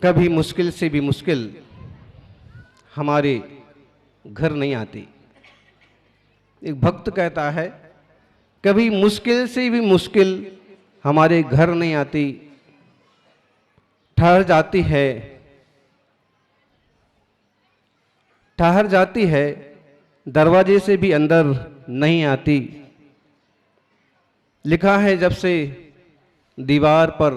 कभी मुश्किल से भी मुश्किल हमारे घर नहीं आती। एक भक्त कहता है, कभी मुश्किल से भी मुश्किल हमारे घर नहीं आती, ठहर जाती है दरवाजे से भी अंदर नहीं आती। लिखा है जब से दीवार पर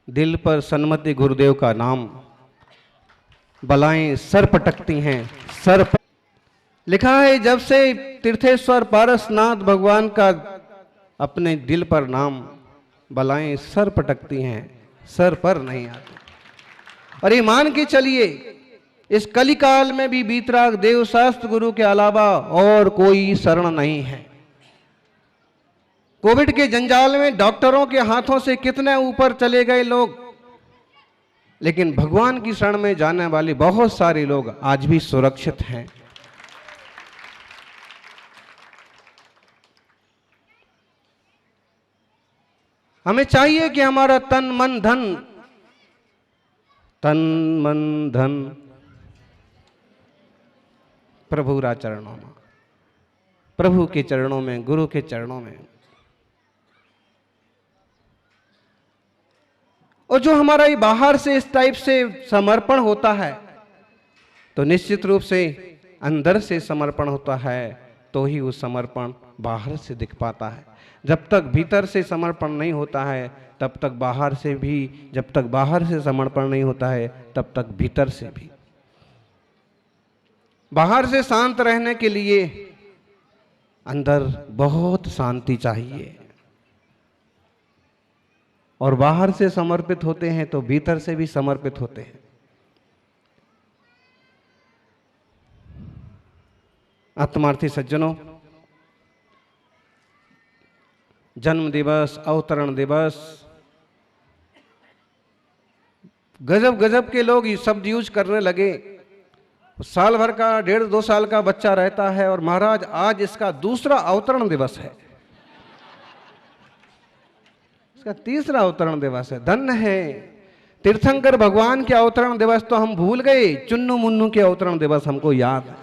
दिल पर सन्मति गुरुदेव का नाम, बलाएं सर पटकती हैं लिखा है जब से तीर्थेश्वर पारसनाथ भगवान का अपने दिल पर नाम, बलाएं सर पटकती हैं, सर पर नहीं आती। और ये मान के चलिए इस कलिकाल में भी बीतराग देव शास्त्र गुरु के अलावा और कोई शरण नहीं है। कोविड के जंजाल में डॉक्टरों के हाथों से कितने ऊपर चले गए लोग, लेकिन भगवान की शरण में जाने वाले बहुत सारे लोग आज भी सुरक्षित हैं। हमें चाहिए कि हमारा तन मन धन प्रभु रा चरणों में, प्रभु के चरणों में, गुरु के चरणों में। और जो हमारा ये बाहर से इस टाइप से समर्पण होता है, तो निश्चित रूप से अंदर से समर्पण होता है, तो ही वो समर्पण बाहर से दिख पाता है। जब तक भीतर से समर्पण नहीं होता है, तब तक बाहर से भी, जब तक बाहर से समर्पण नहीं होता है, तब तक भीतर से भी। बाहर से शांत रहने के लिए अंदर बहुत शांति चाहिए, और बाहर से समर्पित होते हैं तो भीतर से भी समर्पित होते हैं। आत्मार्थी सज्जनों, जन्म दिवस, अवतरण दिवस, गजब गजब के लोग ये शब्द यूज करने लगे। साल भर का 1.5-2 साल का बच्चा रहता है और महाराज आज इसका दूसरा अवतरण दिवस है, इसका तीसरा अवतरण दिवस है। धन्य है तीर्थंकर भगवान के अवतरण दिवस तो हम भूल गए, चुन्नू मुन्नू के अवतरण दिवस हमको याद है।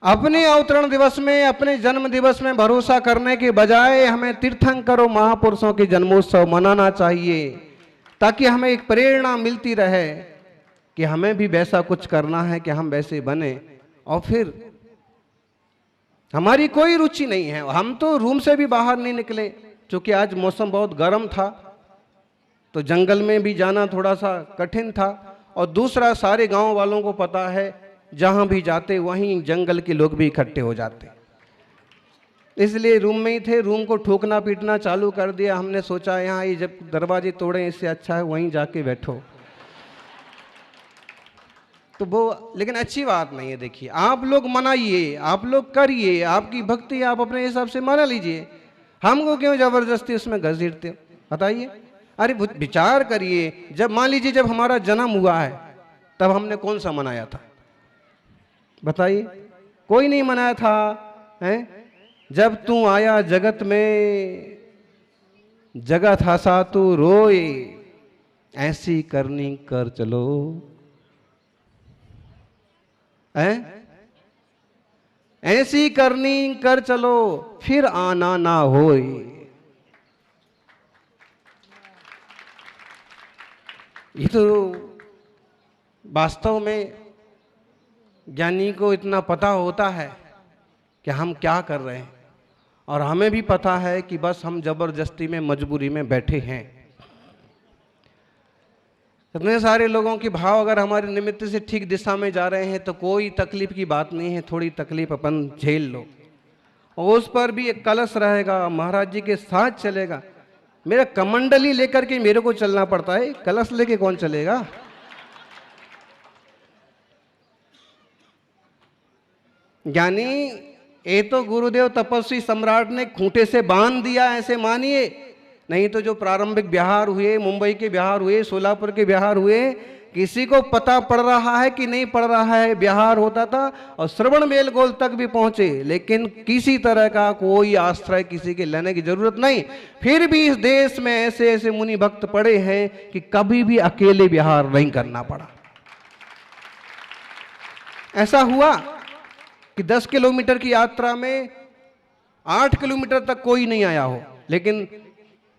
अपने अवतरण दिवस में, अपने जन्म दिवस में भरोसा करने के बजाय हमें तीर्थंकरों महापुरुषों के जन्मोत्सव मनाना चाहिए, ताकि हमें एक प्रेरणा मिलती रहे कि हमें भी वैसा कुछ करना है, कि हम वैसे बने। और फिर हमारी कोई रुचि नहीं है, हम तो रूम से भी बाहर नहीं निकले, क्योंकि आज मौसम बहुत गर्म था, तो जंगल में भी जाना थोड़ा सा कठिन था। और दूसरा, सारे गांव वालों को पता है जहां भी जाते वहीं जंगल के लोग भी इकट्ठे हो जाते, इसलिए रूम में ही थे। रूम को ठोकना पीटना चालू कर दिया। हमने सोचा यहाँ ये जब दरवाजे तोड़े, इससे अच्छा है वहीं जाके बैठो। तो वो, लेकिन अच्छी बात नहीं है। देखिए, आप लोग मनाइए, आप लोग करिए, आपकी भक्ति आप अपने हिसाब से मना लीजिए, हमको क्यों जबरदस्ती उसमें घसीटते हो, बताइए। अरे विचार करिए, जब मान लीजिए जब हमारा जन्म हुआ है, तब हमने कौन सा मनाया था, बताइए। कोई नहीं मनाया था, हैं? जब तू आया जगत में, जगत हंसा तू रोए, ऐसी करनी कर चलो, हैं? ऐसी करनी कर चलो, फिर आना ना होए। ये तो वास्तव में ज्ञानी को इतना पता होता है कि हम क्या कर रहे हैं, और हमें भी पता है कि बस हम जबरदस्ती में, मजबूरी में बैठे हैं। इतने सारे लोगों के भाव अगर हमारे निमित्त से ठीक दिशा में जा रहे हैं तो कोई तकलीफ की बात नहीं है, थोड़ी तकलीफ अपन झेल लो। और उस पर भी एक कलश रहेगा, महाराज जी के साथ चलेगा। मेरा कमंडली लेकर के मेरे को चलना पड़ता है, कलश लेके कौन चलेगा। ज्ञानी, ये तो गुरुदेव तपस्वी सम्राट ने खूंटे से बांध दिया, ऐसे मानिए। नहीं तो जो प्रारंभिक विहार हुए, मुंबई के विहार हुए, सोलापुर के विहार हुए, किसी को पता पड़ रहा है कि नहीं पड़ रहा है। बिहार होता था और श्रवण बेलगोल तक भी पहुंचे, लेकिन किसी तरह का कोई आश्रय किसी के लेने की जरूरत नहीं। फिर भी इस देश में ऐसे ऐसे मुनि भक्त पड़े हैं कि कभी भी अकेले विहार नहीं करना पड़ा। ऐसा हुआ कि 10 किलोमीटर की यात्रा में 8 किलोमीटर तक कोई नहीं आया हो, लेकिन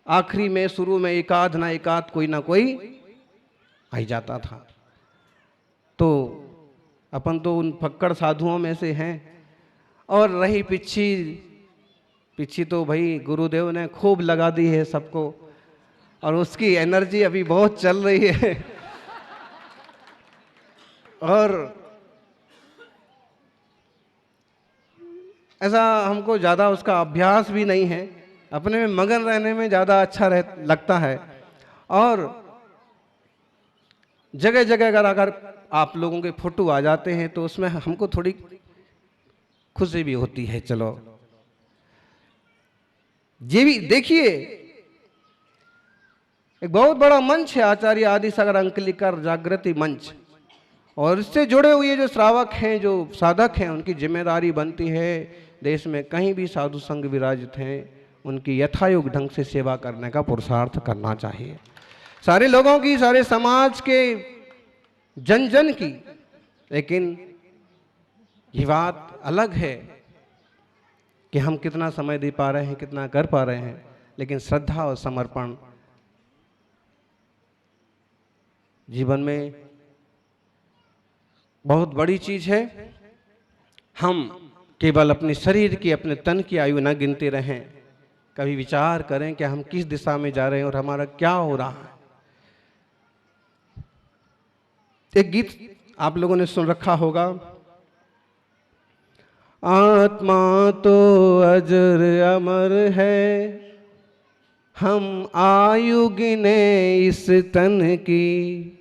आखिरी में शुरू में एकाध ना कोई आ ही जाता था। तो अपन तो उन फक्कड़ साधुओं में से हैं। और रही पिच्छी तो भाई गुरुदेव ने खूब लगा दी है सबको, और उसकी एनर्जी अभी बहुत चल रही है। और ऐसा हमको ज़्यादा उसका अभ्यास भी नहीं है, अपने में मगन रहने में ज़्यादा अच्छा लगता है। और जगह जगह अगर आप लोगों के फोटो आ जाते हैं तो उसमें हमको थोड़ी खुशी भी होती है। चलो ये भी देखिए, एक बहुत बड़ा मंच है आचार्य आदि सागर अंकलिकर जागृति मंच, और इससे जुड़े हुए जो श्रावक हैं, जो साधक हैं, उनकी जिम्मेदारी बनती है देश में कहीं भी साधु संघ विराजित हैं उनकी यथायोग्य ढंग से सेवा करने का पुरुषार्थ करना चाहिए। सारे लोगों की, सारे समाज के, जन जन की। लेकिन ये बात अलग है कि हम कितना समय दे पा रहे हैं, कितना कर पा रहे हैं, लेकिन श्रद्धा और समर्पण जीवन में बहुत बड़ी चीज है। हम केवल अपने शरीर की, अपने तन की आयु न गिनते रहें, कभी विचार करें कि हम किस दिशा में जा रहे हैं और हमारा क्या हो रहा है। एक गीत आप लोगों ने सुन रखा होगा, आत्मा तो अजर अमर है, हम आयु गिने इस तन की,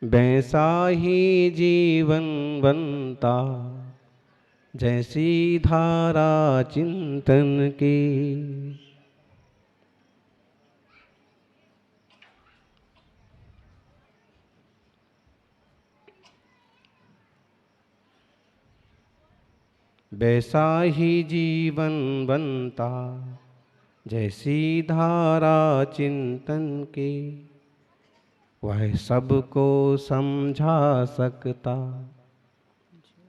वैसा ही जीवन बनता जैसी धारा चिंतन की। वैसा ही जीवन बनता जैसी धारा चिंतन की, वह सबको समझा सकता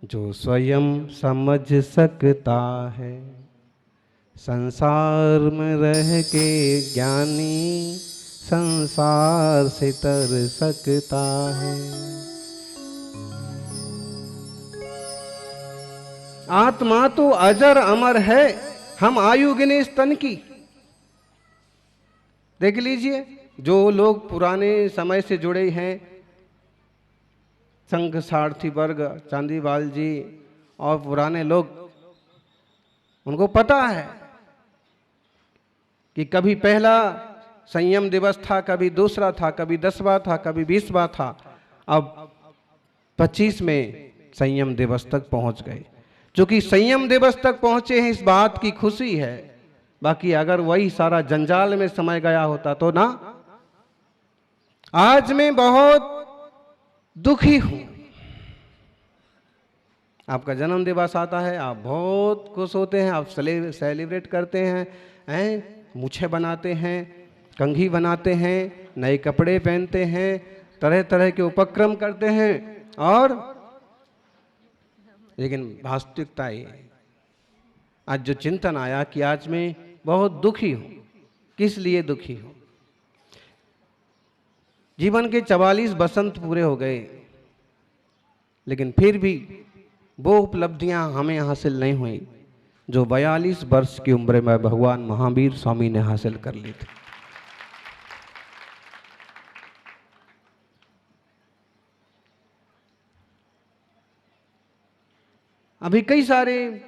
जो स्वयं समझ सकता है। संसार में रह के ज्ञानी संसार से तर सकता है। आत्मा तो अजर अमर है, हम आयु गिने इस तन की। देख लीजिए, जो लोग पुराने समय से जुड़े हैं, संघ सारथी वर्ग, चांदीवाल जी और पुराने लोग, उनको पता है कि कभी पहला संयम दिवस था, कभी दूसरा था, कभी 10वां था, कभी 20वां था, अब 25 में संयम दिवस तक पहुंच गए। जो कि संयम दिवस तक पहुंचे हैं, इस बात की खुशी है। बाकी अगर वही सारा जंजाल में समय गया होता तो ना। आज मैं बहुत दुखी हूं। आपका जन्म दिवस आता है, आप बहुत खुश होते हैं, आप सेलिब्रेट करते हैं, मूछे बनाते हैं, कंघी बनाते हैं, नए कपड़े पहनते हैं, तरह तरह के उपक्रम करते हैं। और लेकिन वास्तविकता ये, आज जो चिंतन आया कि आज मैं बहुत दुखी हूं। किस लिए दुखी हूं? जीवन के 44 बसंत पूरे हो गए, लेकिन फिर भी वो उपलब्धियां हमें हासिल नहीं हुई जो 42 वर्ष की उम्र में भगवान महावीर स्वामी ने हासिल कर ली थी। अभी कई सारे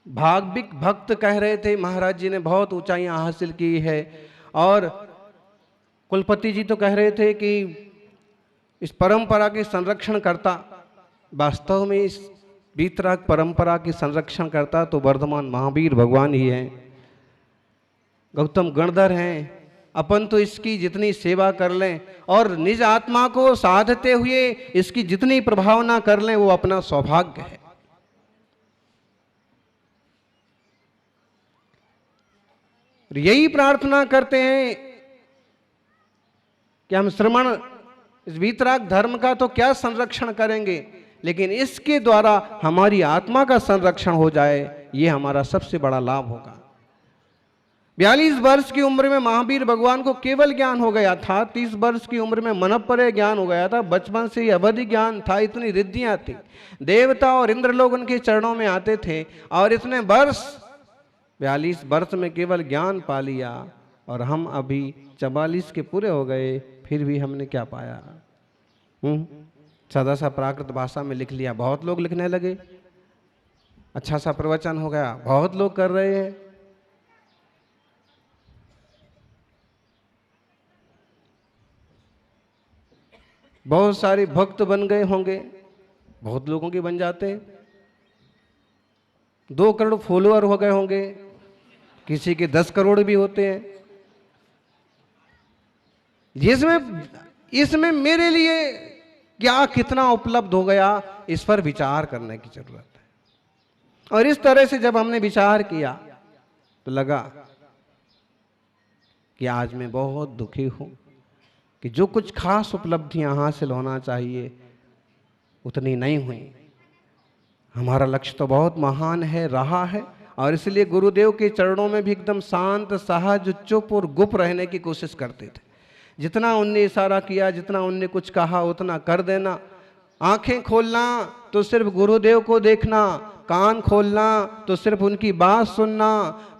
भागविक भक्त कह रहे थे महाराज जी ने बहुत ऊंचाइयां हासिल की है, और कुलपति जी तो कह रहे थे कि इस परंपरा के संरक्षण करता, वास्तव में इस वीतराग परंपरा की संरक्षण करता तो वर्धमान महावीर भगवान ही हैं। गौतम गणधर हैं, अपन तो इसकी जितनी सेवा कर लें और निज आत्मा को साधते हुए इसकी जितनी प्रभावना कर लें वो अपना सौभाग्य है। यही प्रार्थना करते हैं कि हम श्रमण इस वीतराग धर्म का तो क्या संरक्षण करेंगे, लेकिन इसके द्वारा हमारी आत्मा का संरक्षण हो जाए, ये हमारा सबसे बड़ा लाभ होगा। 42 वर्ष की उम्र में महावीर भगवान को केवल ज्ञान हो गया था, 30 वर्ष की उम्र में मनपरे ज्ञान हो गया था, बचपन से ही अवधि ज्ञान था, इतनी रिद्धियां थी, देवता और इंद्र लोग उनके चरणों में आते थे, और इतने वर्ष 42 वर्ष में केवल ज्ञान पा लिया, और हम अभी 44 के पूरे हो गए, फिर भी हमने क्या पाया? सादा सा प्राकृत भाषा में लिख लिया, बहुत लोग लिखने लगे, अच्छा सा प्रवचन हो गया, बहुत लोग कर रहे हैं। बहुत सारे भक्त बन गए होंगे, बहुत लोगों के बन जाते हैं। 2 करोड़ फॉलोअर हो गए होंगे, किसी के 10 करोड़ भी होते हैं। इसमें मेरे लिए क्या कितना उपलब्ध हो गया, इस पर विचार करने की जरूरत है। और इस तरह से जब हमने विचार किया तो लगा कि आज मैं बहुत दुखी हूं कि जो कुछ खास उपलब्धियां हासिल होना चाहिए उतनी नहीं हुई। हमारा लक्ष्य तो बहुत महान है, रहा है, और इसलिए गुरुदेव के चरणों में भी एकदम शांत, सहज, चुप और गुप रहने की कोशिश करते थे। जितना उनने इशारा किया, जितना उनने कुछ कहा, उतना कर देना। आंखें खोलना तो सिर्फ गुरुदेव को देखना, कान खोलना तो सिर्फ उनकी बात सुनना,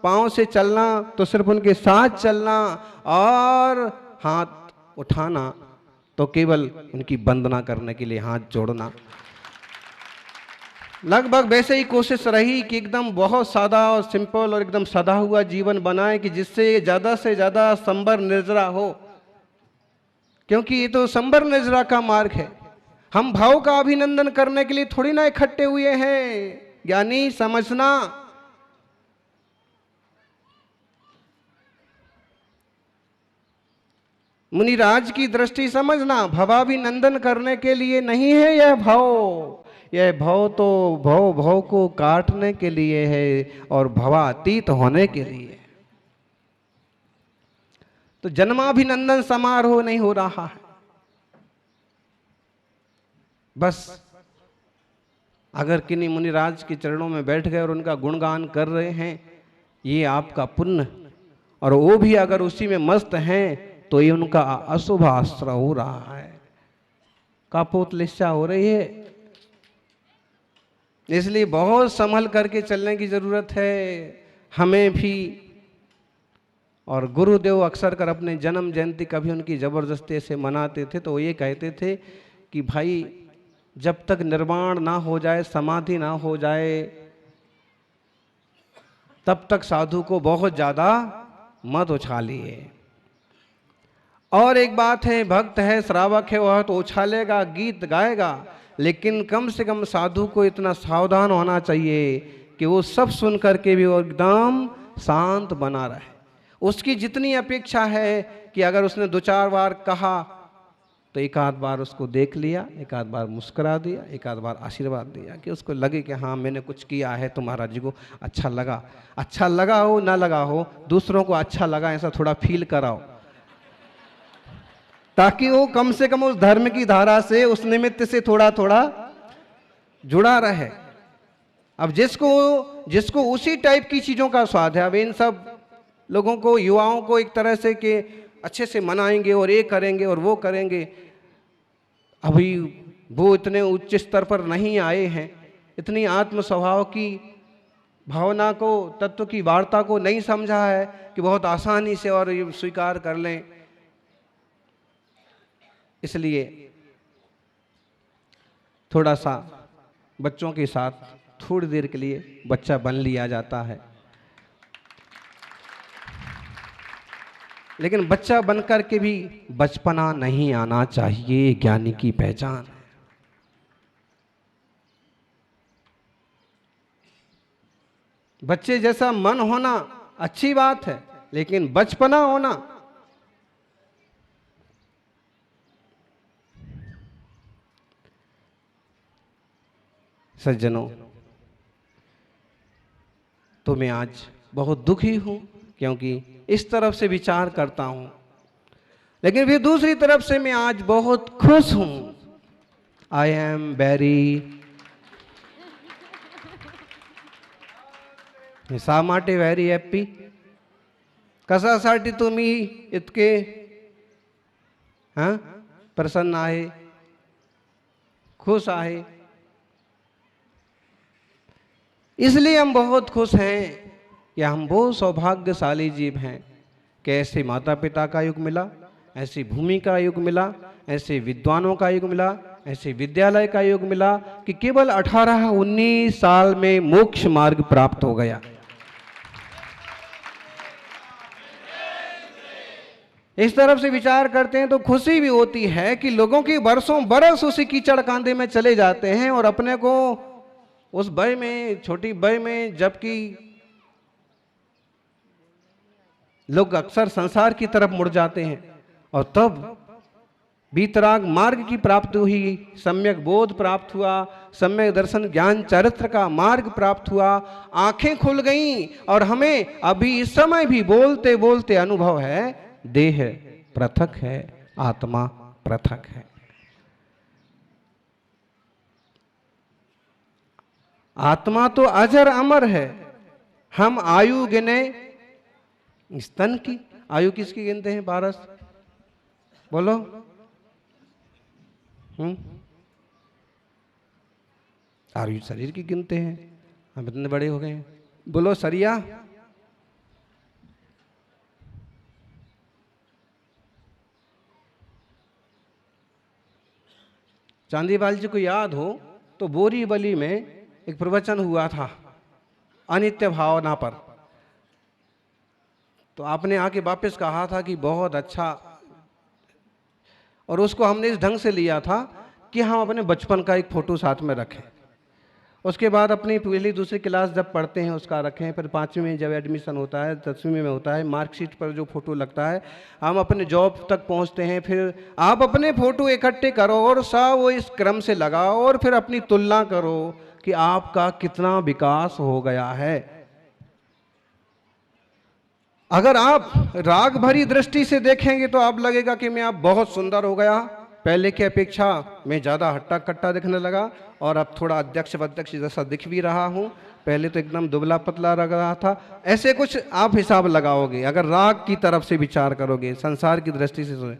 पाँव से चलना तो सिर्फ उनके साथ चलना, और हाथ उठाना तो केवल उनकी वंदना करने के लिए हाथ जोड़ना। लगभग वैसे ही कोशिश रही कि एकदम बहुत सादा और सिंपल और एकदम सदा हुआ जीवन बनाए कि जिससे ज़्यादा से ज़्यादा संबर निर्जरा हो, क्योंकि ये तो संबर निर्जरा का मार्ग है। हम भाव का अभिनंदन करने के लिए थोड़ी ना इकट्ठे हुए हैं। ज्ञानी समझना, मुनिराज की दृष्टि समझना, भवाभिनंदन करने के लिए नहीं है यह भाव। यह भाव तो भाव को काटने के लिए है और भवातीत होने के लिए। तो जन्माभिनंदन समारोह नहीं हो रहा है। बस अगर किन्हीं मुनिराज के चरणों में बैठ गए और उनका गुणगान कर रहे हैं, ये आपका पुण्य, और वो भी अगर उसी में मस्त हैं तो ये उनका अशुभ आश्रय हो रहा है, कापोत लिस्सा हो रही है। इसलिए बहुत संभल करके चलने की जरूरत है हमें भी। और गुरुदेव अक्सर कर अपने जन्म जयंती कभी उनकी जबरदस्ती से मनाते थे तो वो ये कहते थे कि भाई जब तक निर्वाण ना हो जाए, समाधि ना हो जाए, तब तक साधु को बहुत ज्यादा मत उछालिए। और एक बात है, भक्त है, श्रावक है, वह तो उछालेगा, गीत गाएगा, लेकिन कम से कम साधु को इतना सावधान होना चाहिए कि वो सब सुन करके भी वो एकदम शांत बना रहे। उसकी जितनी अपेक्षा है कि अगर उसने 2-4 बार कहा तो एक आध बार उसको देख लिया, एक आध बार मुस्कुरा दिया, एक आध बार आशीर्वाद दिया, कि उसको लगे कि हाँ मैंने कुछ किया है तो महाराज जी को अच्छा लगा। अच्छा लगा हो ना लगा हो, दूसरों को अच्छा लगा ऐसा थोड़ा फील कराओ, ताकि वो कम से कम उस धर्म की धारा से, उस निमित्त से थोड़ा थोड़ा जुड़ा रहे। अब जिसको उसी टाइप की चीज़ों का स्वाद है, अब इन सब लोगों को, युवाओं को एक तरह से कि अच्छे से मनाएंगे और ये करेंगे और वो करेंगे, अभी वो इतने उच्च स्तर पर नहीं आए हैं, इतनी आत्म स्वभाव की भावना को, तत्व की वार्ता को नहीं समझा है कि बहुत आसानी से और ये स्वीकार कर लें। इसलिए थोड़ा सा बच्चों के साथ थोड़ी देर के लिए बच्चा बन लिया जाता है, लेकिन बच्चा बनकर के भी बचपना नहीं आना चाहिए, ज्ञानी की पहचान है। बच्चे जैसा मन होना अच्छी बात है, लेकिन बचपना होना सज्जनों, तो मैं आज बहुत दुखी हूं क्योंकि इस तरफ से विचार करता हूं, लेकिन फिर दूसरी तरफ से मैं आज बहुत खुश हूं। आई एम वेरी, शा माटे वेरी हैप्पी, कशासाठी तुम्ही इतके प्रसन्न आहे, खुश आहे? इसलिए हम बहुत खुश हैं कि हम बहुत सौभाग्यशाली जीव हैं कि ऐसे माता पिता का युग मिला, ऐसी भूमि का युग मिला, ऐसे विद्वानों का युग मिला, ऐसे विद्यालय का युग मिला कि केवल 18-19 साल में मोक्ष मार्ग प्राप्त हो गया। इस तरफ से विचार करते हैं तो खुशी भी होती है कि लोगों की बरसों बरस उसी कीचड़ कांधे में चले जाते हैं और अपने को उस वय में, छोटी वय में, जबकि लोग अक्सर संसार की तरफ मुड़ जाते हैं और तब वीतराग मार्ग की प्राप्ति हुई, सम्यक बोध प्राप्त हुआ, सम्यक दर्शन ज्ञान चरित्र का मार्ग प्राप्त हुआ, आंखें खुल गईं और हमें अभी इस समय भी बोलते बोलते अनुभव है देह पृथक है, आत्मा पृथक है। आत्मा तो अजर अमर है। हम आयु गिने स्तन की, आयु किसकी गिनते हैं पारस? बोलो। आयु शरीर की गिनते हैं, हम इतने बड़े हो गए हैं। बोलो सरिया। चांदीवाल जी को याद हो तो बोरीवली में एक प्रवचन हुआ था अनित्य भावना पर, तो आपने आके वापस कहा था कि बहुत अच्छा, और उसको हमने इस ढंग से लिया था कि हम अपने बचपन का एक फोटो साथ में रखें, उसके बाद अपनी पहली दूसरी क्लास जब पढ़ते हैं उसका रखें, फिर 5वीं में जब एडमिशन होता है, 10वीं में होता है, मार्कशीट पर जो फोटो लगता है, हम अपने जॉब तक पहुंचते हैं, फिर आप अपने फोटो इकट्ठे करो और सब वो इस क्रम से लगाओ और फिर अपनी तुलना करो कि आपका कितना विकास हो गया है। अगर आप राग भरी दृष्टि से देखेंगे तो आप लगेगा कि मैं आप बहुत सुंदर हो गया, पहले की अपेक्षा मैं ज़्यादा हट्टा कट्टा दिखने लगा और अब थोड़ा अध्यक्ष जैसा दिख भी रहा हूँ, पहले तो एकदम दुबला पतला लग रहा था। ऐसे कुछ आप हिसाब लगाओगे अगर राग की तरफ से विचार करोगे, संसार की दृष्टि से।